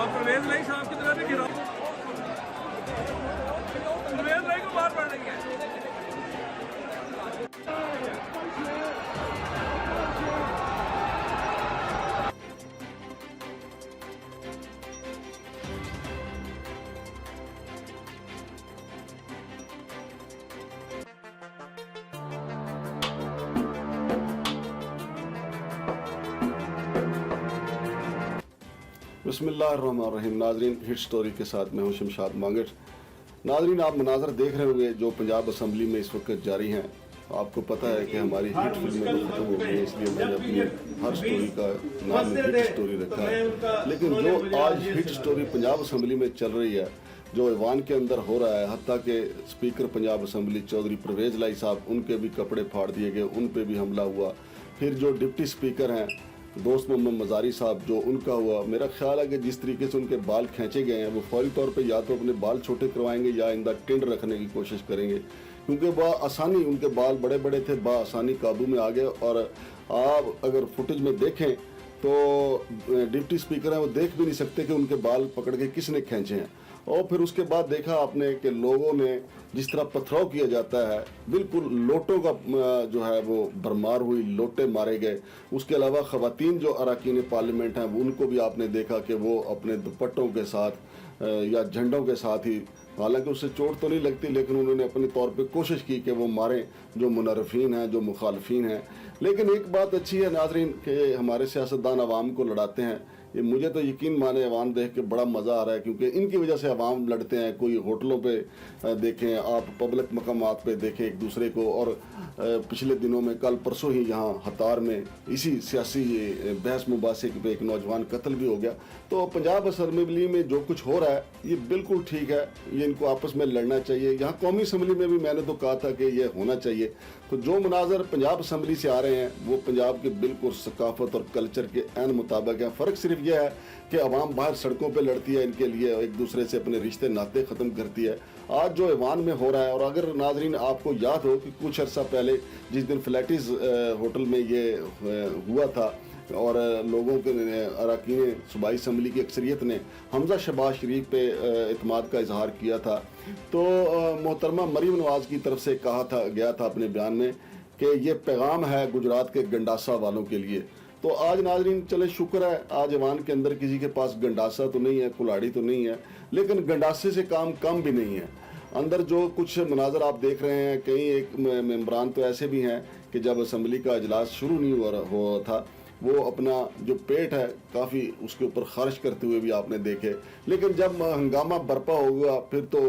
परवेज लाई साहब की तरफ से गिराव परवेज लाई को मार पड़ रही है। बिस्मिल्लाहिर्रहमानिर्रहीम। नाजरीन, हिट स्टोरी के साथ मैं हूं शमशाद मांगट। नाजरीन, आप मनाजर देख रहे होंगे जो पंजाब असम्बली में इस वक्त जारी हैं। आपको पता है कि हमारी हिट फिल्में तो खत्म हो गई हैं, इसलिए मैंने अपनी हर स्टोरी का नाम हिट स्टोरी रखा है। लेकिन जो आज हिट स्टोरी पंजाब असम्बली में चल रही है, जो ऐवान के अंदर हो रहा है, हत्ता के स्पीकर पंजाब असम्बली चौधरी परवेज लाई साहब, उनके भी कपड़े फाड़ दिए गए, उन पे भी हमला हुआ। फिर जो डिप्टी स्पीकर हैं दोस्त मोहम्मद मजारी साहब, जो उनका हुआ, मेरा ख्याल है कि जिस तरीके से उनके बाल खींचे गए हैं, वो फौरी तौर पे या तो अपने बाल छोटे करवाएंगे या इनका टिंड रखने की कोशिश करेंगे, क्योंकि आसानी उनके बाल बड़े बड़े थे, आसानी काबू में आ गए। और आप अगर फुटेज में देखें तो डिप्टी स्पीकर हैं, वो देख भी नहीं सकते कि उनके बाल पकड़ के किसने खींचे हैं। और फिर उसके बाद देखा आपने कि लोगों ने जिस तरह पथराव किया जाता है, बिल्कुल लोटों का जो है वो भरमार हुई, लोटे मारे गए। उसके अलावा ख़वातीन जो अरकान पार्लियामेंट हैं, उनको भी आपने देखा कि वो अपने दुपट्टों के साथ या झंडों के साथ ही, हालांकि उससे चोट तो नहीं लगती, लेकिन उन्होंने अपने तौर पे कोशिश की कि वो मारें जो मुनरफीन हैं, जो मुखालफीन हैं। लेकिन एक बात अच्छी है नाजरीन कि हमारे सियासतदान आवाम को लड़ाते हैं। ये मुझे तो यकीन माने अवाम देख के बड़ा मज़ा आ रहा है, क्योंकि इनकी वजह से अवाम लड़ते हैं। कोई होटलों पे देखें, आप पब्लिक मकामात पे देखें एक दूसरे को। और पिछले दिनों में कल परसों ही यहाँ हतार में इसी सियासी बहस मुबासे पे एक नौजवान कत्ल भी हो गया। तो पंजाब असम्बली में जो कुछ हो रहा है ये बिल्कुल ठीक है, ये इनको आपस में लड़ना चाहिए। यहाँ कौमी असम्बली में भी मैंने तो कहा था कि ये होना चाहिए। तो जो मनाजर पंजाब असम्बली से आ रहे हैं वो पंजाब के बिल्कुल सकाफत और कल्चर के ऐन मुताबिक है। फ़र्क सिर्फ यह है कि अवाम बाहर सड़कों पे लड़ती है इनके लिए, एक दूसरे से अपने रिश्ते नाते ख़त्म करती है। आज जो ऐवान में हो रहा है, और अगर नाजरीन आपको याद हो कि कुछ अर्सा पहले जिस दिन फ्लैटिस होटल में ये हुआ था और लोगों के अरकान सूबाई असम्बली की अक्सरियत ने हमजा शहबाज शरीफ पे इत्मीद का इजहार किया था, तो मोहतरमा मरीम नवाज की तरफ से कहा गया था अपने बयान में कि ये पैगाम है गुजरात के गंडासा वालों के लिए। तो आज नाजरीन चले शुक्र है, आज ऐवान के अंदर किसी के पास गंडासा तो नहीं है, कुल्हाड़ी तो नहीं है, लेकिन गंडासे से काम कम भी नहीं है। अंदर जो कुछ मनाजर आप देख रहे हैं, कई एक मेम्बरान तो ऐसे भी हैं कि जब असम्बली का इजलास शुरू नहीं हुआ था, वो अपना जो पेट है काफ़ी उसके ऊपर खर्च करते हुए भी आपने देखे। लेकिन जब हंगामा बरपा हो गया, फिर तो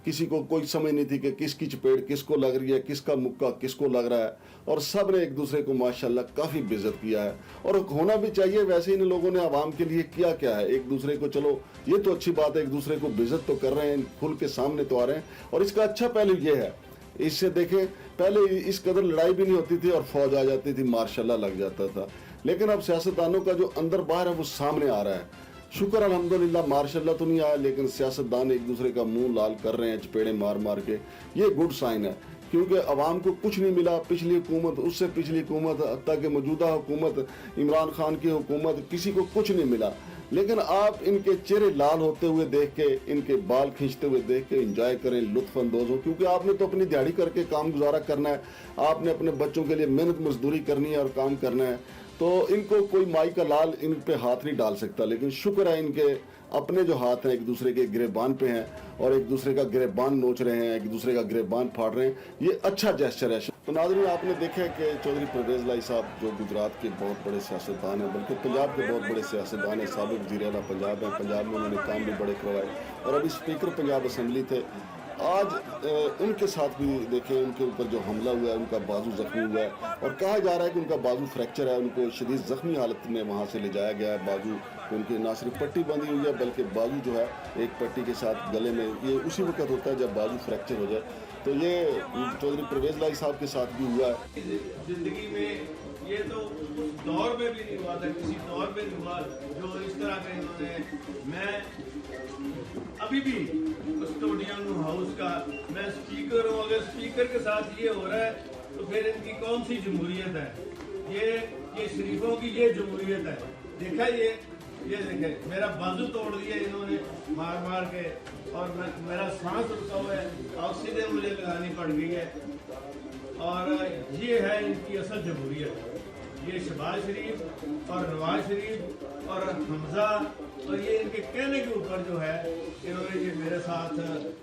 किसी को कोई समझ नहीं थी कि किसकी चपेट किसको लग रही है, किसका मुक्का किसको लग रहा है। और सब ने एक दूसरे को माशाल्लाह काफ़ी बेइज्जत किया है, और होना भी चाहिए। वैसे इन लोगों ने आवाम के लिए किया क्या है, एक दूसरे को, चलो ये तो अच्छी बात है, एक दूसरे को बेइज्जत तो कर रहे हैं, खुल के सामने तो आ रहे हैं। और इसका अच्छा पहलू ये है, इससे देखें पहले इस कदर लड़ाई भी नहीं होती थी और फौज आ जाती थी, मार्शल्लाह लग जाता था। लेकिन अब सियासतदानों का जो अंदर बाहर है वो सामने आ रहा है। शुक्र अल्हम्दुलिल्लाह, मार्शल्लाह तो नहीं आया, लेकिन सियासतदान एक दूसरे का मुंह लाल कर रहे हैं चपेड़े मार मार के। ये गुड साइन है, क्योंकि अवाम को कुछ नहीं मिला। पिछली हुकूमत, उससे पिछली हुकूमत, हत्ता कि मौजूदा हुकूमत, इमरान खान की हुकूमत, किसी को कुछ नहीं मिला। लेकिन आप इनके चेहरे लाल होते हुए देख के, इनके बाल खींचते हुए देख के इंजॉय करें, लुत्फ अंदोज हो, क्योंकि आपने तो अपनी दिहाड़ी करके काम गुजारा करना है, आपने अपने बच्चों के लिए मेहनत मजदूरी करनी है और काम करना है। तो इनको कोई माई का लाल इन पे हाथ नहीं डाल सकता। लेकिन शुक्र है इनके अपने जो हाथ हैं एक दूसरे के गिरेबान पे हैं, और एक दूसरे का गिरेबान नोच रहे हैं, एक दूसरे का गिरेबान फाड़ रहे हैं। ये अच्छा जेस्चर है। तो नाज़रीन, आपने देखा कि चौधरी परवेज लाई साहब जो गुजरात के बहुत बड़े सियासतदान हैं, बल्कि पंजाब के बहुत बड़े सियासतदान हैं, साबिक़ वज़ीर आला पंजाब हैं, पंजाब में उन्होंने काम भी बड़े करवाए, और अभी स्पीकर पंजाब असम्बली थे। आज उनके साथ भी देखें, उनके ऊपर जो हमला हुआ है, उनका बाजू जख्मी हुआ है, और कहा जा रहा है कि उनका बाजू फ्रैक्चर है, उनको शदीद जख्मी हालत में वहाँ से ले जाया गया है। बाजू उनकी ना सिर्फ पट्टी बंधी हुई है, बल्कि बाजू जो है एक पट्टी के साथ गले में, ये उसी वक्त होता है जब बाजू फ्रैक्चर हो जाए। तो ये चौधरी परवेज लाई साहब के साथ भी हुआ है। जिंदगी में ये तो दौर में भी नहीं हुआ था, किसी दौर में नहीं हुआ जो इस तरह का इन्होंने। मैं अभी भी कस्टोडियन हाउस का मैं स्पीकर हूँ, अगर स्पीकर के साथ ये हो रहा है तो फिर इनकी कौन सी जमहूरियत है? ये शरीफों की ये जमहूरियत है। देखा ये ये देखें मेरा बाजू तोड़ दिया इन्होंने मार मार के, और मेरा सांस रुका हुआ है, ऑक्सीजन मुझे लगानी पड़ गई है। और ये है इनकी असल जमहूरियत। ये शहबाज शरीफ और नवाज शरीफ और हमजा और ये इनके कहने के ऊपर जो है इन्होंने ये मेरे साथ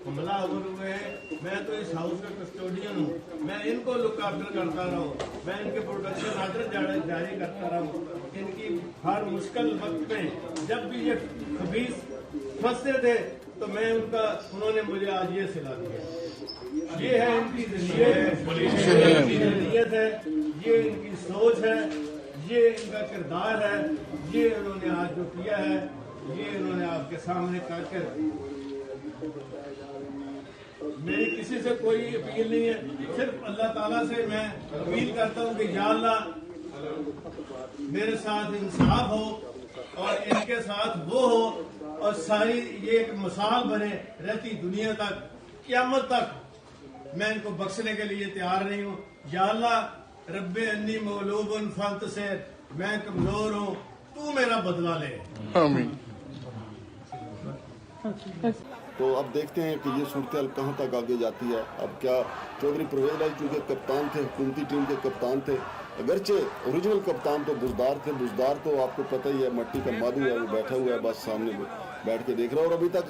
हमला अवर हुए हैं। मैं तो इस हाउस का कस्टोडियन हूँ, मैं इनको लुक आफ्टर करता रहूँ, मैं इनके प्रोडक्शन आर्डर जारी करता रहूँ। इनकी हर मुश्किल वक्त में जब भी ये खबीस फंसते थे तो मैं उन्होंने मुझे आज ये सिला दिया। ये है इनकी नीयत है, ये इनकी सोच है, ये इनका किरदार है। ये इन्होंने आज जो किया है ये इन्होंने आपके सामने करके, मेरी किसी से कोई अपील नहीं है, सिर्फ अल्लाह ताला से मैं अपील करता हूँ कि या अल्लाह मेरे साथ इंसाफ हो और इनके साथ वो हो, और सारी ये एक मिसाल बने रहती दुनिया तक, क़यामत तक। मैं इनको बख्शने के लिए तैयार नहीं हूँ। या अल्लाह रब्बे अन्नी मगलूबुन फंतसिर, मैं कमजोर हूँ, तू मेरा बदला ले। आमीन। तो अब देखते हैं कि ये सूरत कहाँ तक आगे जाती है। अब क्या चौधरी परवेज भाई चूँकि कप्तान थे, हुकूमती टीम के कप्तान थे, अगरचे ओरिजिनल कप्तान तो बुजदार थे। बुजदार तो आपको पता ही है, मट्टी का मादू है, वो बैठा हुआ है बस सामने बैठ के देख रहा है। और अभी तक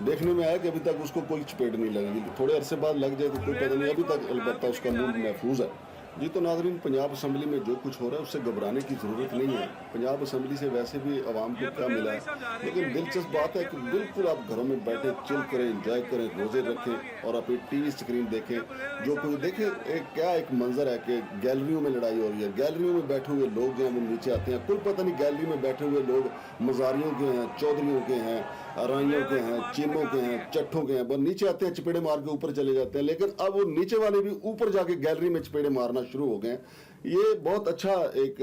देखने में आया कि अभी तक उसको कोई चपेट नहीं लगी। थोड़े अरसे बाद लग जाए तो कोई पता नहीं, अभी तक अलबत्ता उसका मूड महफूज है। जी तो नाज़रीन, पंजाब असम्बली में जो कुछ हो रहा है उससे घबराने की ज़रूरत नहीं है। पंजाब असम्बली से वैसे भी आवाम को क्या मिला है, लेकिन दिलचस्प बात है कि बिल्कुल आप घरों में बैठे चिल करें, एंजॉय करें, रोज़े रखें और अपनी टीवी स्क्रीन देखें। जो कुछ देखें, एक मंजर है कि गैलरियों में लड़ाई हो रही है। गैलरियों में बैठे हुए लोग जो हैं वो नीचे आते हैं। कोई पता नहीं गैलरी में बैठे हुए लोग मज़ारियों के हैं, चौधरियों के हैं, अराइयों के हैं, चीमों के हैं, चट्ठों के हैं, बस नीचे आते हैं, चपेड़े मार के ऊपर चले जाते हैं। लेकिन अब वो नीचे वाले भी ऊपर जाके गैलरी में चपेड़े मारना शुरू हो गए हैं। ये बहुत अच्छा एक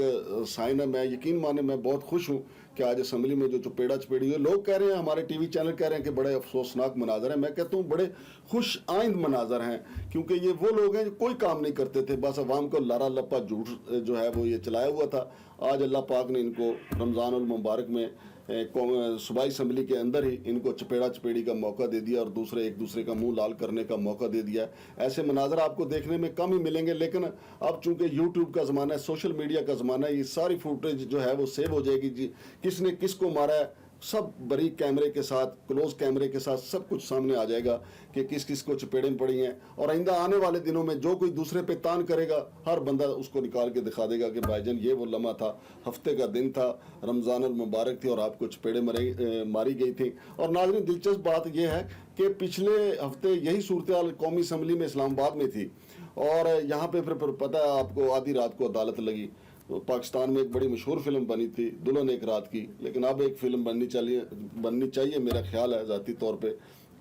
साइन है। मैं यकीन माने, मैं बहुत खुश हूँ कि आज असम्बली में जो चपेड़ा चपेड़ी हुए, लोग कह रहे हैं, हमारे टीवी चैनल कह रहे हैं कि बड़े अफसोसनाक मनाजर हैं। मैं कहता हूँ बड़े खुश आइंद मनाजर हैं, क्योंकि ये वो लोग हैं जो कोई काम नहीं करते थे, बस अवाम को लारा लप्पा झूठ जो है वो ये चलाया हुआ था। आज अल्लाह पाक ने इनको रमज़ान उल मुबारक में सूबाई असम्बली के अंदर ही इनको चपेड़ा चपेड़ी का मौका दे दिया और दूसरे एक दूसरे का मुंह लाल करने का मौका दे दिया। ऐसे मनाजर आपको देखने में कम ही मिलेंगे, लेकिन अब चूंकि यूट्यूब का ज़माना है, सोशल मीडिया का ज़माना है, ये सारी फुटेज जो है वो सेव हो जाएगी। जी किसने किसको मारा है सब बारीक कैमरे के साथ, क्लोज कैमरे के साथ सब कुछ सामने आ जाएगा कि किस किस को चपेड़े पड़ी हैं। और आइंदा आने वाले दिनों में जो कोई दूसरे पे तान करेगा, हर बंदा उसको निकाल के दिखा देगा कि भाईजान ये वो लम्हा था, हफ्ते का दिन था, रमज़ान मुबारक थी और आपको चपेड़े मारी गई थी। और नाज़रीन, दिलचस्प बात यह है कि पिछले हफ्ते यही सूरत कौमी असम्बली में इस्लामाबाद में थी, और यहाँ पे फिर पता है आपको आधी रात को अदालत लगी। तो पाकिस्तान में एक बड़ी मशहूर फिल्म बनी थी दुल्हन एक रात की, लेकिन अब एक फिल्म बननी चाहिए मेरा ख्याल है ज़ाती तौर पे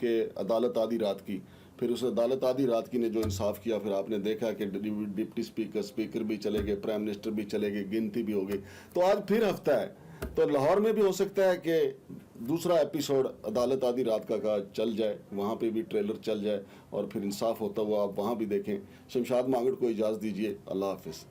कि अदालत आधी रात की। फिर उस अदालत आधी रात की ने जो इंसाफ किया, फिर आपने देखा कि डिप्टी स्पीकर भी चले गए, प्राइम मिनिस्टर भी चले गए, गिनती भी हो गई। तो आज फिर हफ्ता है, तो लाहौर में भी हो सकता है कि दूसरा एपिसोड अदालत आधी रात का चल जाए, वहाँ पे भी ट्रेलर चल जाए और फिर इंसाफ होता हुआ आप वहाँ भी देखें। शमशाद मांगड़ को इजाज़त दीजिए। अल्लाह हाफिज़।